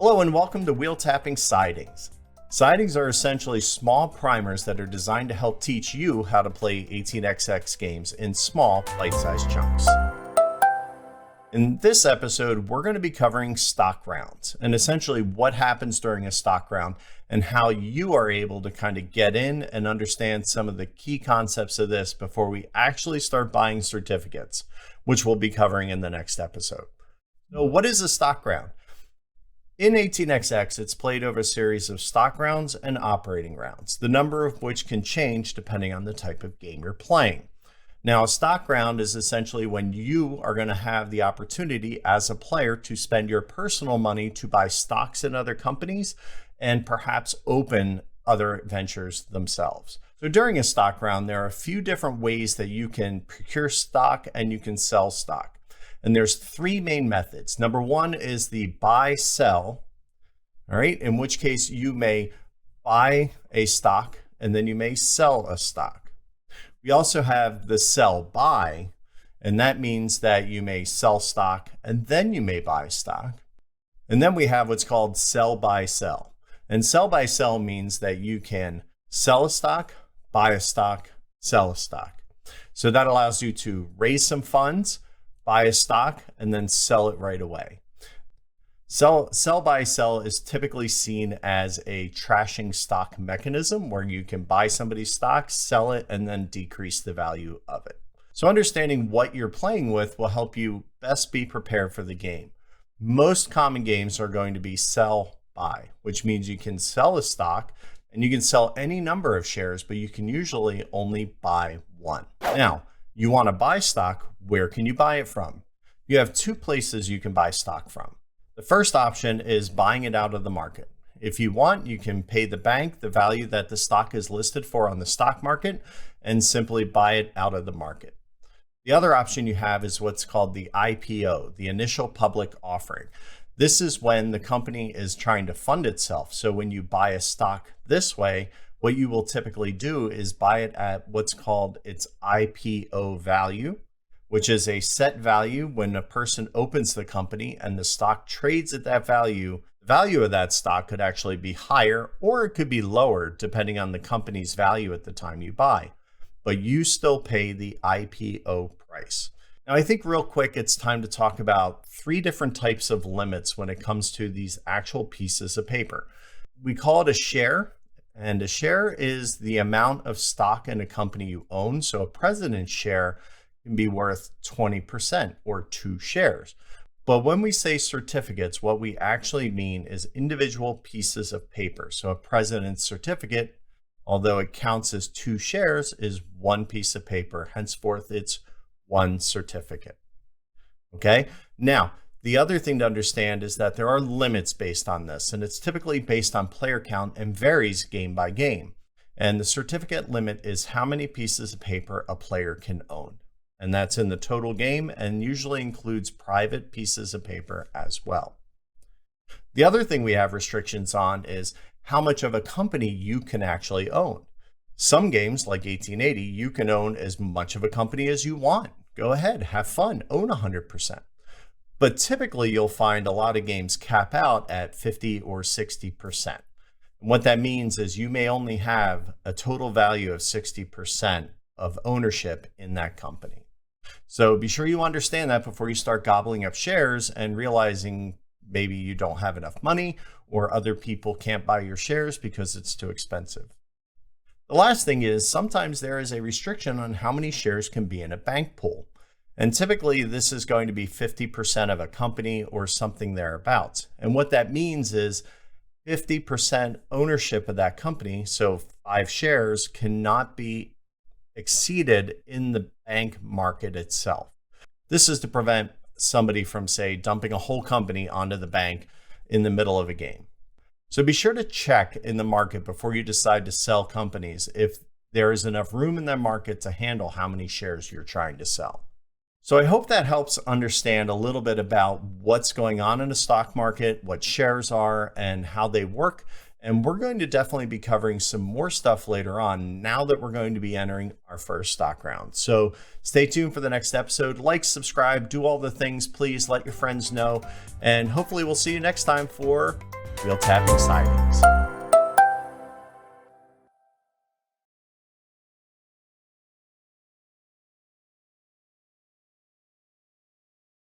Hello and welcome to Wheel Tapping Sidings. Sidings are essentially small primers that are designed to help teach you how to play 18xx games in small, bite-sized chunks. In this episode, we're going to be covering stock rounds and essentially what happens during a stock round and how you are able to kind of get in and understand some of the key concepts of this before we actually start buying certificates, which we'll be covering in the next episode. So what is a stock round? In 18xx, it's played over a series of stock rounds and operating rounds, the number of which can change depending on the type of game you're playing. Now, a stock round is essentially when you are going to have the opportunity as a player to spend your personal money to buy stocks in other companies and perhaps open other ventures themselves. So during a stock round, there are a few different ways that you can procure stock and you can sell stock. And there's three main methods. Number one is the buy sell, all right, in which case you may buy a stock and then you may sell a stock. We also have the sell buy, and that means that you may sell stock and then you may buy stock. And then we have what's called sell buy sell. And sell buy sell means that you can sell a stock, buy a stock, sell a stock. So that allows you to raise some funds, buy a stock, and then sell it right away. Sell buy sell is typically seen as a trashing stock mechanism where you can buy somebody's stock, sell it, and then decrease the value of it. So understanding what you're playing with will help you best be prepared for the game. Most common games are going to be sell buy, which means you can sell a stock and you can sell any number of shares, but you can usually only buy one. Now, you want to buy stock, where can you buy it from? You have two places you can buy stock from. The first option is buying it out of the market. If you want, you can pay the bank the value that the stock is listed for on the stock market and simply buy it out of the market. The other option you have is what's called the IPO, the initial public offering. This is when the company is trying to fund itself. So when you buy a stock this way, what you will typically do is buy it at what's called its IPO value, which is a set value when a person opens the company and the stock trades at that value. The value of that stock could actually be higher or it could be lower depending on the company's value at the time you buy, but you still pay the IPO price. Now, I think real quick, it's time to talk about three different types of limits when it comes to these actual pieces of paper. We call it a share. And a share is the amount of stock in a company you own. So a president's share can be worth 20% or 2 shares. But when we say certificates, what we actually mean is individual pieces of paper. So a president's certificate, although it counts as 2 shares, is 1 piece of paper. Henceforth, it's 1 certificate. Okay? Now, the other thing to understand is that there are limits based on this, and it's typically based on player count and varies game by game. And the certificate limit is how many pieces of paper a player can own. And that's in the total game and usually includes private pieces of paper as well. The other thing we have restrictions on is how much of a company you can actually own. Some games, like 1880, you can own as much of a company as you want. Go ahead, have fun, own 100%. But typically you'll find a lot of games cap out at 50 or 60%. And what that means is you may only have a total value of 60% of ownership in that company. So be sure you understand that before you start gobbling up shares and realizing maybe you don't have enough money or other people can't buy your shares because it's too expensive. The last thing is sometimes there is a restriction on how many shares can be in a bank pool. And typically this is going to be 50% of a company or something thereabouts. And what that means is 50% ownership of that company, so 5 shares, cannot be exceeded in the bank market itself. This is to prevent somebody from, say, dumping a whole company onto the bank in the middle of a game. So be sure to check in the market before you decide to sell companies if there is enough room in that market to handle how many shares you're trying to sell. So I hope that helps understand a little bit about what's going on in the stock market, what shares are, and how they work. And we're going to definitely be covering some more stuff later on now that we're going to be entering our first stock round. So stay tuned for the next episode. Like, subscribe, do all the things. Please let your friends know. And hopefully we'll see you next time for Wheel Tapping Sidings.